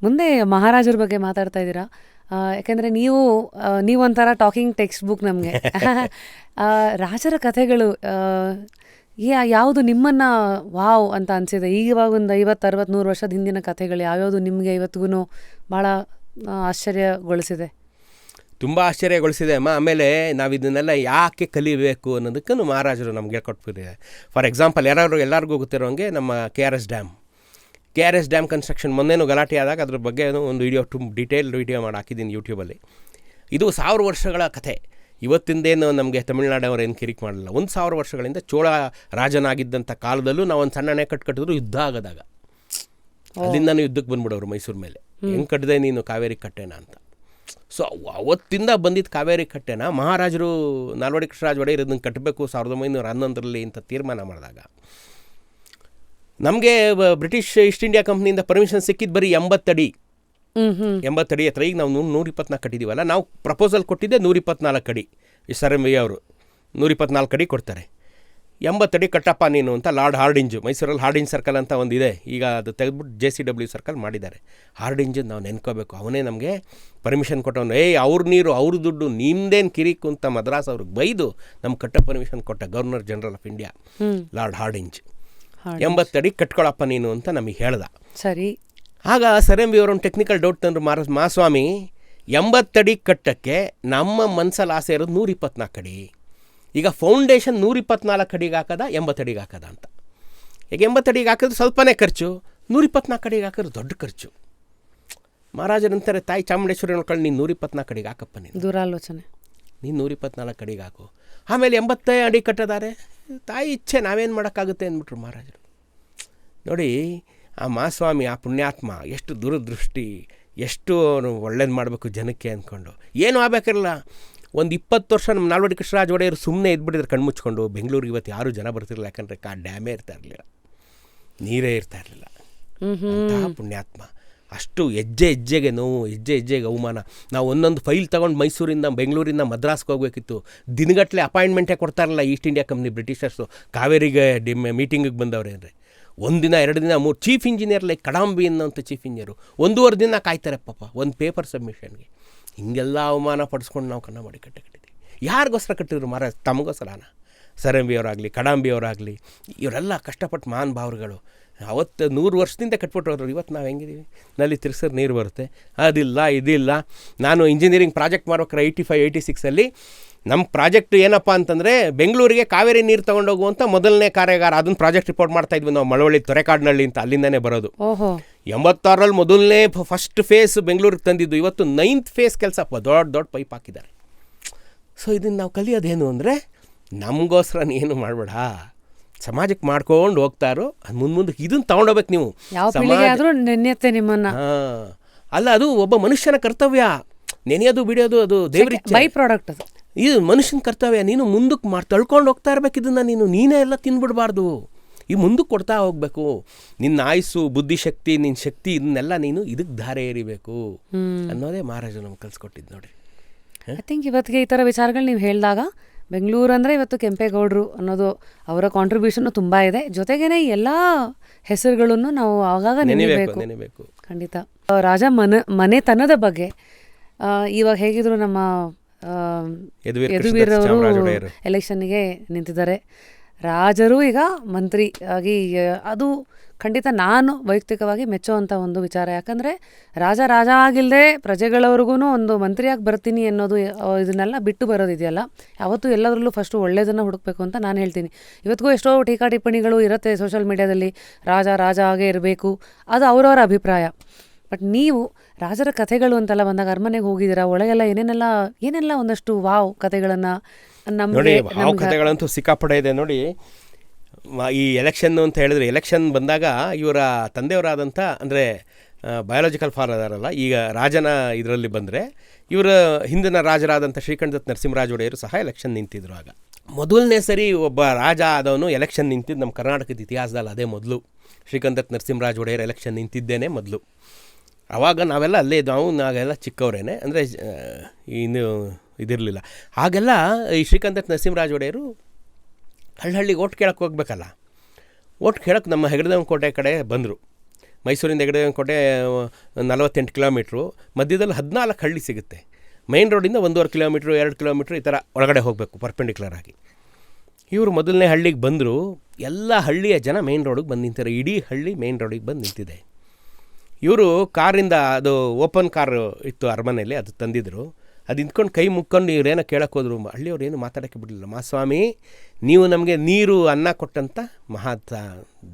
ಮುಂದೆ ಮಹಾರಾಜರ ಬಗ್ಗೆ ಮಾತಾಡ್ತಾ ಇದ್ದೀರಾ. ಯಾಕೆಂದರೆ ನೀವೊಂಥರ ಟಾಕಿಂಗ್ ಟೆಕ್ಸ್ಟ್ ಬುಕ್ ನಮಗೆ. ರಾಜರ ಕಥೆಗಳು ಯಾವುದು ನಿಮ್ಮನ್ನು ವಾವ್ ಅಂತ ಅನಿಸಿದೆ? ಇವಾಗ ಒಂದು 50-60-100 ವರ್ಷದ ಹಿಂದಿನ ಕಥೆಗಳು ಯಾವ್ಯಾವುದು ನಿಮಗೆ ಇವತ್ತಿಗೂ ಭಾಳ ಆಶ್ಚರ್ಯಗೊಳಿಸಿದೆ? ತುಂಬ ಆಶ್ಚರ್ಯಗೊಳಿಸಿದೆ ಅಮ್ಮ. ಆಮೇಲೆ ನಾವು ಇದನ್ನೆಲ್ಲ ಯಾಕೆ ಕಲಿಬೇಕು ಅನ್ನೋದಕ್ಕೂ ಮಹಾರಾಜರು ನಮ್ಗೆ ಹೇಳ್ಕೊಟ್ಬಿಟ್ಟಿದ್ದಾರೆ. ಫಾರ್ ಎಕ್ಸಾಂಪಲ್ ಎಲ್ಲರಿಗೂ ಗೊತ್ತಿರೋಂಗೆ ನಮ್ಮ K R S dam construction ಮೊನ್ನೆನೂ ಗಲಾಟೆ ಆದಾಗ ಅದ್ರ ಬಗ್ಗೆ ಒಂದು ವಿಡಿಯೋ ಡೀಟೇಲ್ ವಿಡಿಯೋ ಮಾಡಿ ಹಾಕಿದ್ದೀನಿ ಯೂಟ್ಯೂಬಲ್ಲಿ. ಇದು 1000 ವರ್ಷಗಳ ಕಥೆ. ಇವತ್ತಿಂದೇನು ನಮಗೆ ತಮಿಳ್ನಾಡವರು ಏನು ಕಿರಿಕ್ ಮಾಡಲಿಲ್ಲ. 1000 ವರ್ಷಗಳಿಂದ ಚೋಳ ರಾಜನಾಗಿದ್ದಂಥ ಕಾಲದಲ್ಲೂ ನಾವು ಒಂದು ಸಣ್ಣ ಅಣೆ ಕಟ್ಟಿದ್ರು ಯುದ್ಧ ಆಗೋದಾಗ ಅಲ್ಲಿಂದನೂ ಯುದ್ಧಕ್ಕೆ ಬಂದ್ಬಿಡೋರು ಮೈಸೂರು ಮೇಲೆ. ಹೆಂಗೆ ಕಟ್ಟಿದೆ ನೀನು ಕಾವೇರಿ ಕಟ್ಟೆನ ಅಂತ. ಸೊ ಅವತ್ತಿಂದ ಬಂದಿದ್ದ ಕಾವೇರಿ ಕಟ್ಟೆನ ಮಹಾರಾಜರು ನಾಲ್ವಡಿ ಕೃಷ್ಣರಾಜ ಒಡೆಯರ್ ಇದನ್ನು ಕಟ್ಟಬೇಕು 1911ರಲ್ಲಿ ಅಂತ ತೀರ್ಮಾನ ಮಾಡಿದಾಗ ನಮಗೆ ಬ್ರಿಟಿಷ್ ಈಸ್ಟ್ ಇಂಡಿಯಾ ಕಂಪ್ನಿಯಿಂದ ಪರ್ಮಿಷನ್ ಸಿಕ್ಕಿದ್ದು ಬರೀ 80 ಅಡಿ ಹತ್ರ. ಈಗ ನಾವು 124 ಕಟ್ಟಿದ್ದೀವಲ್ಲ, ನಾವು ಪ್ರಪೋಸಲ್ ಕೊಟ್ಟಿದ್ದೆ 124 ಅಡಿ. ಈ SRMV ಅವರು 124 ಅಡಿ ಕೊಡ್ತಾರೆ. 80 ಅಡಿ ಕಟ್ಟಪ್ಪ ನೀನು ಅಂತ ಲಾರ್ಡ್ ಹಾರ್ಡಿಂಜು, ಮೈಸೂರಲ್ಲಿ ಹಾರ್ಡಿಂಜ್ ಸರ್ಕಲ್ ಅಂತ ಒಂದಿದೆ, ಈಗ ಅದು ತೆಗೆದ್ಬಿಟ್ಟು JCW ಸರ್ಕಲ್ ಮಾಡಿದ್ದಾರೆ. ಹಾರ್ಡಿಂಜು ನಾವು ನೆನ್ಕೋಬೇಕು, ಅವನೇ ನಮಗೆ ಪರ್ಮಿಷನ್ ಕೊಟ್ಟವನು. ಅವ್ರ ನೀರು ಅವ್ರ ದುಡ್ಡು ನಿಮ್ದೇನು ಕಿರಿಕು ಅಂತ ಮದ್ರಾಸ್ ಅವ್ರಿಗೆ ಬೈದು ನಮ್ಗೆ ಕಟ್ಟ ಪರ್ಮಿಷನ್ ಕೊಟ್ಟ governor general of India lord Hardinge. 80 ಅಡಿ ಕಟ್ಕೊಳಪ್ಪ ನೀನು ಅಂತ ನಮಗೆ ಹೇಳ್ದ. ಸರಿ. ಆಗ SRMV ಅವರೊಂದು ಟೆಕ್ನಿಕಲ್ ಡೌಟ್ ತಂದ್ರು, ಮಹಾಸ್ವಾಮಿ 80 ಅಡಿ ಕಟ್ಟಕ್ಕೆ ನಮ್ಮ ಮನಸ್ಸಲ್ಲಿ ಆಸೆ ಇರೋದು 124 ಅಡಿ. ಈಗ ಫೌಂಡೇಶನ್ 124 ಅಡಿಗೆ ಹಾಕದ 80 ಅಡಿಗೆ ಹಾಕದ ಅಂತ. ಈಗ 80 ಅಡಿಗೆ ಹಾಕಿದ್ರೆ ಸ್ವಲ್ಪನೇ ಖರ್ಚು, 124 ಅಡಿಗೆ ಹಾಕಿದ್ರೆ ದೊಡ್ಡ ಖರ್ಚು. ಮಹಾರಾಜರಂತಾರೆ, ತಾಯಿ ಚಾಮುಂಡೇಶ್ವರಿ ನೋಡ್ಕೊಂಡು ನೀನು 124 ಅಡಿಗೆ ಹಾಕಪ್ಪ, ನೀನು ದೂರಾಲೋಚನೆ, ನೀನು 124 ಅಡಿಗೆ ಹಾಕು. ಆಮೇಲೆ 80 ಅಡಿ ಕಟ್ಟದಾರೆ, ತಾಯಿ ಇಚ್ಛೆ, ನಾವೇನು ಮಾಡೋಕ್ಕಾಗುತ್ತೆ ಅಂದ್ಬಿಟ್ರು ಮಹಾರಾಜರು. ನೋಡಿ, ಆ ಮಹಾಸ್ವಾಮಿ, ಆ ಪುಣ್ಯಾತ್ಮ ಎಷ್ಟು ದೂರದೃಷ್ಟಿ, ಎಷ್ಟು ಒಳ್ಳೇದು ಮಾಡಬೇಕು ಜನಕ್ಕೆ ಅಂದ್ಕೊಂಡು. ಏನೂ ಆಗಬೇಕಿರಲ್ಲ. ಒಂದು 20 ವರ್ಷ ನಮ್ಮ ನಾಲ್ವಡಿ ಕೃಷ್ಣರಾಜ ಒಡೆಯರು ಸುಮ್ಮನೆ ಇದ್ಬಿಟ್ಟಿದ್ರೆ ಕಣ್ಮುಚ್ಕೊಂಡು, ಬೆಂಗಳೂರಿಗೆ ಇವತ್ತು ಯಾರೂ ಜನ ಬರ್ತಿರಲಿಲ್ಲ. ಯಾಕಂದರೆ ಡ್ಯಾಮೇ ಇರ್ತಾ ಇರಲಿಲ್ಲ, ನೀರೇ ಇರ್ತಾ ಇರಲಿಲ್ಲ. ಅಂತಹ ಪುಣ್ಯಾತ್ಮ. ಅಷ್ಟು ಹೆಜ್ಜೆಗೆ ನೋವು, ಹೆಜ್ಜೆಗೆ ಅವಮಾನ. ನಾವು ಒಂದೊಂದು ಫೈಲ್ ತೊಗೊಂಡು ಮೈಸೂರಿಂದ ಬೆಂಗಳೂರಿಂದ ಮದ್ರಾಸ್ಗೆ ಹೋಗಬೇಕಿತ್ತು. ದಿನಗಟ್ಟಲೆ ಅಪಾಯಿಂಟ್ಮೆಂಟೇ ಕೊಡ್ತಾ ಇರಲಿಲ್ಲ ಈಸ್ಟ್ ಇಂಡಿಯಾ ಕಂಪ್ನಿ ಬ್ರಿಟಿಷರ್ಸು. ಕಾವೇರಿಗೆ ಮೀಟಿಂಗಿಗೆ ಬಂದವ್ರೆ ಅಂದರೆ 1 ದಿನ 2 ದಿನ 3 ಚೀಫ್ ಇಂಜಿನಿಯರ್ ಲೈಕ್ ಕಡಾಂಬಿ ಅನ್ನೋಂಥ ಚೀಫ್ ಇಂಜಿನಿಯರು 1.5 ದಿನ ಕಾಯ್ತಾರೆ ಪಾಪ ಒಂದು ಪೇಪರ್ ಸಬ್ಮಿಷನ್ಗೆ. ಹಿಂಗೆಲ್ಲ ಅವಮಾನ ಪಡಿಸ್ಕೊಂಡು ನಾವು ಕನ್ನಡ ಮಾಡಿ ಕಟ್ಟಿದ್ದೀವಿ. ಯಾರಿಗೋಸ್ಕರ ಕಟ್ಟಿದ್ರು ಮಹಾರಾಜ್? ತಮಗೋಸ್ಕರನ? SRMV ಅವರಾಗಲಿ, ಕಡಾಂಬಿ ಅವರಾಗಲಿ, ಇವರೆಲ್ಲ ಕಷ್ಟಪಟ್ಟು ಮಹಾನ್ ಭಾವರುಗಳು. ಅವತ್ತು 100 ವರ್ಷದಿಂದ ಕಟ್ಬಿಟ್ಟವ್ರು. ಇವತ್ತು ನಾವು ಹೆಂಗಿದ್ದೀವಿ? ನಲ್ಲಿ ತಿರ್ಸಿದ್ರೆ ನೀರು ಬರುತ್ತೆ, ಅದಿಲ್ಲ ಇದಿಲ್ಲ. ನಾನು ಇಂಜಿನಿಯರಿಂಗ್ ಪ್ರಾಜೆಕ್ಟ್ ಮಾಡ್ಬೇಕಾರೆ 85-86 ನಮ್ಮ ಪ್ರಾಜೆಕ್ಟ್ ಏನಪ್ಪ ಅಂತಂದರೆ, ಬೆಂಗಳೂರಿಗೆ ಕಾವೇರಿ ನೀರು ತೊಗೊಂಡೋಗುವಂಥ ಮೊದಲನೇ ಕಾರ್ಯಾಗಾರ. ಅದನ್ನು ಪ್ರಾಜೆಕ್ಟ್ ರಿಪೋರ್ಟ್ ಮಾಡ್ತಾಯಿದ್ವಿ ನಾವು ಮಳವಳ್ಳಿ ತೊರೆಕಾಡಿನಳ್ಳಿ ಅಂತ, ಅಲ್ಲಿಂದನೇ ಬರೋದು. 86ರಲ್ಲಿ ಮೊದಲನೇ ಫಸ್ಟ್ ಫೇಸ್ ಬೆಂಗಳೂರಿಗೆ ತಂದಿದ್ದು. ಇವತ್ತು 9th ಫೇಸ್ ಕೆಲಸ ದೊಡ್ಡ ಪೈಪ್ ಹಾಕಿದ್ದಾರೆ. ಸೊ ಇದನ್ನು ನಾವು ಕಲಿಯೋದೇನು ಅಂದರೆ, ನಮಗೋಸ್ಕರ ಏನು ಮಾಡಬೇಡ, ಸಮಾಜಕ್ಕೆ ಮಾಡ್ಕೊಂಡು ಹೋಗ್ತಾರೋ ಮುಂದಕ್ಕೆ ಇದನ್ನು ತೊಗೊಂಡೋಗ್ಬೇಕು ನೀವು. ನೆನೆಯುತ್ತೆ ನಿಮ್ಮನ್ನು. ಅಲ್ಲ, ಅದು ಒಬ್ಬ ಮನುಷ್ಯನ ಕರ್ತವ್ಯ. ನೆನೆಯೋದು ಬಿಡೋದು ಅದು ದೇವ್ರ ಬೈ ಪ್ರಾಡಕ್ಟ್. ಅದು ಇದು ಮನುಷ್ಯನ ಕರ್ತವ್ಯ. ನೀನು ಮುಂದಕ್ಕೆ ತಳ್ಕೊಂಡು ಹೋಗ್ತಾ ಇರ್ಬೇಕು. ಇದನ್ನು ನೀನೇ ಎಲ್ಲ ತಿಂದ್ಬಿಡಬಾರ್ದು. ಈ ಮುಂದಕ್ಕೆ ಕೊಡ್ತಾ ಹೋಗಬೇಕು. ನಿನ್ನ ಆಯುಸ್ಸು, ಬುದ್ಧಿಶಕ್ತಿ, ನಿನ್ನ ಶಕ್ತಿ, ಇದನ್ನೆಲ್ಲ ನೀನು ಇದಕ್ಕೆ ಧಾರೆ ಏರಿಬೇಕು ಅನ್ನೋದೇ ಮಹಾರಾಜರು ನಮ್ಗೆ ಕಲಿಸ್ಕೊಟ್ಟಿದ್ದು ನೋಡಿ. ಐ ಥಿಂಕ್ ಇವತ್ತಿಗೆ ಈ ಥರ ವಿಚಾರಗಳು ನೀವು ಹೇಳಿದಾಗ, ಬೆಂಗಳೂರು ಅಂದರೆ ಇವತ್ತು ಕೆಂಪೇಗೌಡರು ಅನ್ನೋದು ಅವರ ಕಾಂಟ್ರಿಬ್ಯೂಷನ್ನು ತುಂಬ ಇದೆ. ಜೊತೆಗೇನೆ ಎಲ್ಲ ಹೆಸರುಗಳನ್ನು ನಾವು ಆಗಾಗ ನೆನೆಯಬೇಕು. ಖಂಡಿತ. ರಾಜ ಮನೆತನದ ಬಗ್ಗೆ ಇವಾಗ ಹೇಗಿದ್ರು ನಮ್ಮ ಯದುವೀರವರು ಎಲೆಕ್ಷನ್ಗೆ ನಿಂತಿದ್ದಾರೆ. ರಾಜರು ಈಗ ಮಂತ್ರಿ ಆಗಿ, ಅದು ಖಂಡಿತ ನಾನು ವೈಯಕ್ತಿಕವಾಗಿ ಮೆಚ್ಚುವಂಥ ಒಂದು ವಿಚಾರ. ಯಾಕಂದರೆ ರಾಜ ಆಗಿಲ್ಲದೆ ಪ್ರಜೆಗಳವ್ರಿಗೂ ಒಂದು ಮಂತ್ರಿಯಾಗಿ ಬರ್ತೀನಿ ಅನ್ನೋದು, ಇದನ್ನೆಲ್ಲ ಬಿಟ್ಟು ಬರೋದಿದೆಯಲ್ಲ, ಯಾವತ್ತೂ ಎಲ್ಲದರಲ್ಲೂ ಫಸ್ಟು ಒಳ್ಳೆಯದನ್ನು ಹುಡುಕಬೇಕು ಅಂತ ನಾನು ಹೇಳ್ತೀನಿ. ಇವತ್ತಿಗೂ ಎಷ್ಟೋ ಟೀಕಾ ಟಿಪ್ಪಣಿಗಳು ಇರುತ್ತೆ ಸೋಷಿಯಲ್ ಮೀಡಿಯಾದಲ್ಲಿ, ರಾಜ ಆಗೇ ಇರಬೇಕು, ಅದು ಅವರವರ ಅಭಿಪ್ರಾಯ. ಬಟ್ ನೀವು ರಾಜರ ಕಥೆಗಳು ಅಂತೆಲ್ಲ ಬಂದಾಗ ಅರಮನೆಗೆ ಹೋಗಿದ್ದೀರಾ, ಒಳಗೆಲ್ಲ ಏನೆಲ್ಲ ಒಂದಷ್ಟು ವಾವ್ ಕಥೆಗಳನ್ನು ನೋಡಿ. ವಾವ್ ಕಥೆಗಳಂತೂ ಸಿಕ್ಕಾಪಡೆ ಇದೆ ನೋಡಿ. ಈ ಎಲೆಕ್ಷನ್ ಅಂತ ಹೇಳಿದ್ರೆ, ಎಲೆಕ್ಷನ್ ಬಂದಾಗ ಇವರ ತಂದೆಯವರಾದಂಥ, ಅಂದರೆ ಬಯಾಲಜಿಕಲ್ ಫಾದರ್ ಅದಾರಲ್ಲ, ಈಗ ರಾಜನ ಇದರಲ್ಲಿ ಬಂದರೆ, ಇವರ ಹಿಂದಿನ ರಾಜರಾದಂಥ ಶ್ರೀಕಂಠದತ್ತ ನರಸಿಂಹರಾಜ ಒಡೆಯರು ಸಹ ಎಲೆಕ್ಷನ್ ನಿಂತಿದ್ರು. ಆಗ ಮೊದಲನೇ ಸರಿ ಒಬ್ಬ ರಾಜ ಆದವನು ಎಲೆಕ್ಷನ್ ನಿಂತಿದ್ದು ನಮ್ಮ ಕರ್ನಾಟಕದ ಇತಿಹಾಸದಲ್ಲಿ ಅದೇ ಮೊದಲು. ಶ್ರೀಕಂಠದತ್ತ ನರಸಿಂಹರಾಜ ಒಡೆಯರ್ ಎಲೆಕ್ಷನ್ ನಿಂತಿದ್ದೇನೆ ಮೊದಲು. ಆವಾಗ ನಾವೆಲ್ಲ ಅಲ್ಲೇ ನಾವೆಲ್ಲ ಚಿಕ್ಕವರೇನೆ, ಅಂದರೆ ಇನ್ನು ಇದಿರಲಿಲ್ಲ. ಹಾಗೆಲ್ಲ ಈ ಶ್ರೀಕಂಠದತ್ತ ನರಸಿಂಹರಾಜ ಒಡೆಯರು ಹಳ್ಳಿಗೆ ಓಟ್ ಕೇಳಕ್ಕೆ ಹೋಗ್ಬೇಕಲ್ಲ, ಓಟ್ ಕೇಳಕ್ಕೆ ನಮ್ಮ ಹೆಗಡದೇವನ ಕೋಟೆ ಕಡೆ ಬಂದರು. ಮೈಸೂರಿಂದ ಹೆಗ್ಗಡದೇವನಕೋಟೆ 48 ಕಿಲೋಮೀಟ್ರು, ಮಧ್ಯದಲ್ಲಿ 14 ಹಳ್ಳಿ ಸಿಗುತ್ತೆ. ಮೈನ್ ರೋಡಿಂದ 1.5 ಕಿಲೋಮೀಟ್ರು 2 ಕಿಲೋಮೀಟ್ರ್ ಈ ಥರ ಒಳಗಡೆ ಹೋಗಬೇಕು ಪರ್ಪೆಂಡಿಕ್ಯುಲರ್ ಆಗಿ. ಇವರು ಮೊದಲನೇ ಹಳ್ಳಿಗೆ ಬಂದರು, ಎಲ್ಲ ಹಳ್ಳಿಯ ಜನ ಮೇನ್ ರೋಡಿಗೆ ಬಂದು ನಿಂತಾರೆ. ಇಡೀ ಹಳ್ಳಿ ಮೇನ್ ರೋಡಿಗೆ ಬಂದು ನಿಂತಿದೆ. ಇವರು ಕಾರಿಂದ, ಅದು ಓಪನ್ ಕಾರ್ ಇತ್ತು ಅರಮನೆಯಲ್ಲಿ, ಅದು ತಂದಿದ್ರು. ಅದು ನಿಂತ್ಕೊಂಡು ಕೈ ಮುಕ್ಕೊಂಡು ಇವರೇನೋ ಕೇಳಕ್ಕೆ ಹೋದ್ರು. ಹಳ್ಳಿಯವ್ರು ಏನು ಮಾತಾಡೋಕ್ಕೆ ಬಿಡಲಿಲ್ಲ. ಮಹಾಸ್ವಾಮಿ, ನೀವು ನಮಗೆ ನೀರು ಅನ್ನ ಕೊಟ್ಟಂಥ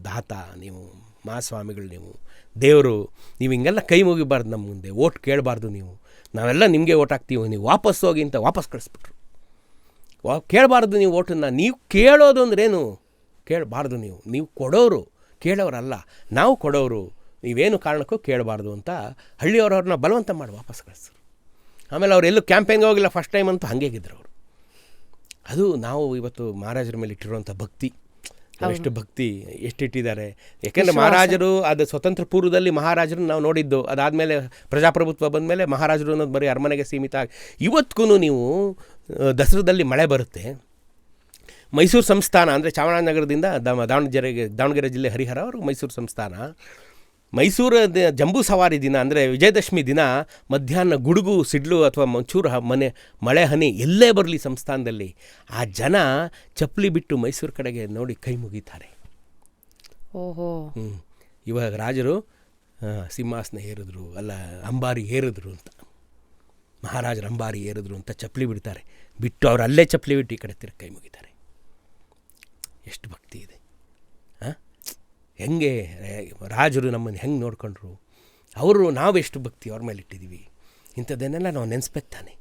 ದಾತ ನೀವು, ಮಹಾಸ್ವಾಮಿಗಳು ನೀವು, ದೇವರು, ನೀವು ಹಿಂಗೆಲ್ಲ ಕೈ ಮುಗಿಬಾರ್ದು, ನಮ್ಮ ಮುಂದೆ ಓಟ್ ಕೇಳಬಾರ್ದು, ನೀವು ನಾವೆಲ್ಲ ನಿಮಗೆ ಓಟ್ ಹಾಕ್ತೀವಿ, ನೀವು ವಾಪಸ್ ಹೋಗಿ ಅಂತ ವಾಪಸ್ ಕಳಿಸ್ಬಿಟ್ರು. ಕೇಳಬಾರ್ದು ನೀವು ಓಟನ್ನು, ನೀವು ಕೇಳೋದು ಅಂದ್ರೇನು, ಕೇಳಬಾರ್ದು ನೀವು ಕೊಡೋರು, ಕೇಳೋರಲ್ಲ, ನಾವು ಕೊಡೋರು, ನೀವೇನು ಕಾರಣಕ್ಕೂ ಕೇಳಬಾರ್ದು ಅಂತ ಹಳ್ಳಿಯವರವ್ರನ್ನ ಬಲವಂತ ಮಾಡಿ ವಾಪಸ್ ಕಳಿಸ್ರು. ಆಮೇಲೆ ಅವ್ರು ಎಲ್ಲೂ ಕ್ಯಾಂಪೇನ್ಗೆ ಹೋಗಿಲ್ಲ ಫಸ್ಟ್ ಟೈಮ್ ಅಂತೂ ಹಾಗೇಗಿದ್ರು ಅವರು. ಅದು ನಾವು ಇವತ್ತು ಮಹಾರಾಜರ ಮೇಲೆ ಇಟ್ಟಿರುವಂಥ ಭಕ್ತಿ, ಎಷ್ಟು ಭಕ್ತಿ ಎಷ್ಟಿಟ್ಟಿದ್ದಾರೆ. ಯಾಕೆಂದರೆ ಮಹಾರಾಜರು ಅದು ಸ್ವತಂತ್ರ ಪೂರ್ವದಲ್ಲಿ ಮಹಾರಾಜರು ನಾವು ನೋಡಿದ್ದು, ಅದಾದಮೇಲೆ ಪ್ರಜಾಪ್ರಭುತ್ವ ಬಂದ ಮೇಲೆ ಮಹಾರಾಜರು ಅನ್ನೋದು ಬರೀ ಅರಮನೆಗೆ ಸೀಮಿತ ಆಗಿ. ಇವತ್ತಿಗೂ ನೀವು ದಸರಾದಲ್ಲಿ ಮಳೆ ಬರುತ್ತೆ, ಮೈಸೂರು ಸಂಸ್ಥಾನ ಅಂದರೆ ಚಾಮರಾಜನಗರದಿಂದ ದಾವಣಗೆರೆ ಜಿಲ್ಲೆ ಹರಿಹರ ಅವ್ರಿಗೆ ಮೈಸೂರು ಸಂಸ್ಥಾನ. ಮೈಸೂರು ಜಂಬೂ ಸವಾರಿ ದಿನ ಅಂದರೆ ವಿಜಯದಶಮಿ ದಿನ ಮಧ್ಯಾಹ್ನ ಗುಡುಗು ಸಿಡ್ಲು ಅಥವಾ ಮಂಚೂರು ಮಳೆ ಹನಿ ಎಲ್ಲೇ ಬರಲಿ ಸಂಸ್ಥಾನದಲ್ಲಿ, ಆ ಜನ ಚಪ್ಪಲಿ ಬಿಟ್ಟು ಮೈಸೂರು ಕಡೆಗೆ ನೋಡಿ ಕೈ ಮುಗಿತಾರೆ. ಓಹೋ. ಇವಾಗ ರಾಜರು ಸಿಂಹಾಸನ ಏರಿದ್ರು, ಅಲ್ಲ ಅಂಬಾರಿ ಏರಿದ್ರು ಅಂತ, ಮಹಾರಾಜರು ಅಂಬಾರಿ ಏರಿದ್ರು ಅಂತ ಚಪ್ಪಲಿ ಬಿಡ್ತಾರೆ. ಬಿಟ್ಟು ಅವ್ರು ಅಲ್ಲೇ ಚಪ್ಪಲಿ ಬಿಟ್ಟು ಈ ಕಡೆ ತಿರುಗಿ ಕೈ ಮುಗಿತಾರೆ. ಎಷ್ಟು ಭಕ್ತಿ ಇದೆ. ಹೆಂಗೆ ರಾಜರು ನಮ್ಮನ್ನು ಹೆಂಗೆ ನೋಡ್ಕೊಂಡ್ರು, ಅವರು ನಾವೆಷ್ಟು ಭಕ್ತಿ ಅವ್ರ ಮೇಲೆ ಇಟ್ಟಿದ್ದೀವಿ, ಇಂಥದ್ದನ್ನೆಲ್ಲ ನಾವು ನೆನೆಸ್ಬೇಕು ತಾನೆ.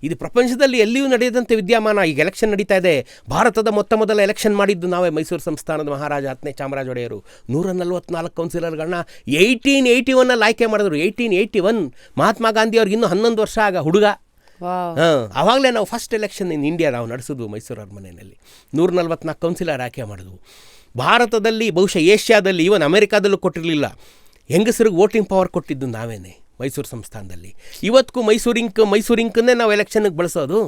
ಇದು ಪ್ರಪಂಚದಲ್ಲಿ ಎಲ್ಲಿಯೂ ನಡೆಯದಂಥ ವಿದ್ಯಮಾನ. ಈಗ ಎಲೆಕ್ಷನ್ ನಡೀತಾ ಇದೆ. ಭಾರತದ ಮೊದಲ ಎಲೆಕ್ಷನ್ ಮಾಡಿದ್ದು ನಾವೇ, ಮೈಸೂರು ಸಂಸ್ಥಾನದ ಮಹಾರಾಜ 10ನೇ ಚಾಮರಾಜ ಒಡೆಯರು 144 ಕೌನ್ಸಿಲರ್ಗಳನ್ನ 1881 ಆಯ್ಕೆ ಮಾಡಿದ್ರು. 1881 ಮಹಾತ್ಮ ಗಾಂಧಿ ಅವ್ರಿಗೆ ಇನ್ನೂ 11 ವರ್ಷ ಆಗ ಹುಡುಗ. ಆವಾಗಲೇ ನಾವು ಫಸ್ಟ್ ಎಲೆಕ್ಷನ್ ಇನ್ ಇಂಡಿಯಾ ನಾವು ನಡೆಸಿದ್ವು ಮೈಸೂರು ಅರಮನೆಯಲ್ಲಿ. 144 ಕೌನ್ಸಿಲರ್ ಆಯ್ಕೆ ಮಾಡಿದ್ವು. ಭಾರತದಲ್ಲಿ, ಬಹುಶಃ ಏಷ್ಯಾದಲ್ಲಿ, ಇವನ್ ಅಮೆರಿಕಾದಲ್ಲೂ ಕೊಟ್ಟಿರಲಿಲ್ಲ, ಹೆಂಗಸರಿಗೆ ವೋಟಿಂಗ್ ಪವರ್ ಕೊಟ್ಟಿದ್ದು ನಾವೇನೆ ಮೈಸೂರು ಸಂಸ್ಥಾನದಲ್ಲಿ. ಇವತ್ತಿಗೂ ಮೈಸೂರು ಇಂಕನ್ನೇ ನಾವು ಎಲೆಕ್ಷನ್ಗೆ ಬಳಸೋದು.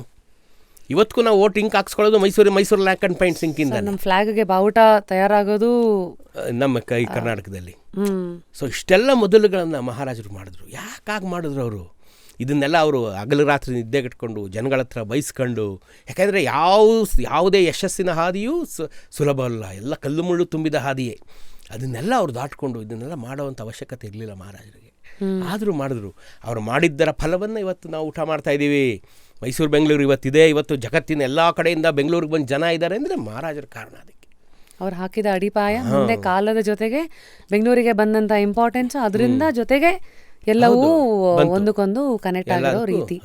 ಇವತ್ತಿಗೂ ನಾವು ವೋಟ್ ಇಂಕ್ ಹಾಕ್ಸ್ಕೊಳ್ಳೋದು ಮೈಸೂರು ಲ್ಯಾಕ್ ಆ್ಯಂಡ್ ಪೈಂಟ್ ಇಂಕಿಂದ. ನಮ್ಮ ಫ್ಲಾಗ್ಗೆ ಬಾವುಟ ತಯಾರಾಗೋದು ನಮ್ಮ ಕರ್ನಾಟಕದಲ್ಲಿ. ಸೊ ಇಷ್ಟೆಲ್ಲ ಮೊದಲುಗಳನ್ನು ಮಹಾರಾಜರು ಮಾಡಿದ್ರು. ಯಾಕಾಗಿ ಮಾಡಿದ್ರು ಅವರು ಇದನ್ನೆಲ್ಲ? ಅವರು ಹಗಲು ರಾತ್ರಿ ನಿದ್ದೆಗೆಟ್ಕೊಂಡು ಜನಗಳ ಹತ್ರ ಬಯಸ್ಕೊಂಡು, ಯಾಕೆಂದರೆ ಯಾವುದೇ ಯಶಸ್ಸಿನ ಹಾದಿಯೂ ಸುಲಭ ಅಲ್ಲ, ಎಲ್ಲ ಕಲ್ಲು ಮುಳ್ಳು ತುಂಬಿದ ಹಾದಿಯೇ. ಅದನ್ನೆಲ್ಲ ಅವ್ರು ದಾಟ್ಕೊಂಡು ಇದನ್ನೆಲ್ಲ ಮಾಡೋವಂಥ ಅವಶ್ಯಕತೆ ಇರಲಿಲ್ಲ ಮಹಾರಾಜರಿಗೆ. ಆದರೂ ಮಾಡಿದ್ರು. ಅವರು ಮಾಡಿದ್ದರ ಫಲವನ್ನು ಇವತ್ತು ನಾವು ಊಟ ಮಾಡ್ತಾಯಿದ್ದೀವಿ. ಮೈಸೂರು ಬೆಂಗಳೂರು ಇವತ್ತಿದೆ. ಇವತ್ತು ಜಗತ್ತಿನ ಎಲ್ಲ ಕಡೆಯಿಂದ ಬೆಂಗಳೂರಿಗೆ ಬಂದು ಜನ ಇದ್ದಾರೆ ಅಂದರೆ ಮಹಾರಾಜರ ಕಾರಣ. ಅದಕ್ಕೆ ಅವ್ರು ಹಾಕಿದ ಅಡಿಪಾಯ ಮುಂದೆ ಕಾಲದ ಜೊತೆಗೆ ಬೆಂಗಳೂರಿಗೆ ಬಂದಂಥ ಇಂಪಾರ್ಟೆನ್ಸ್, ಅದರಿಂದ ಜೊತೆಗೆ ಎಲ್ಲವೂ ಒಂದಕ್ಕೊಂದು ಕನೆಕ್ಟ್ ಆಗಿರೋ ರೀತಿ.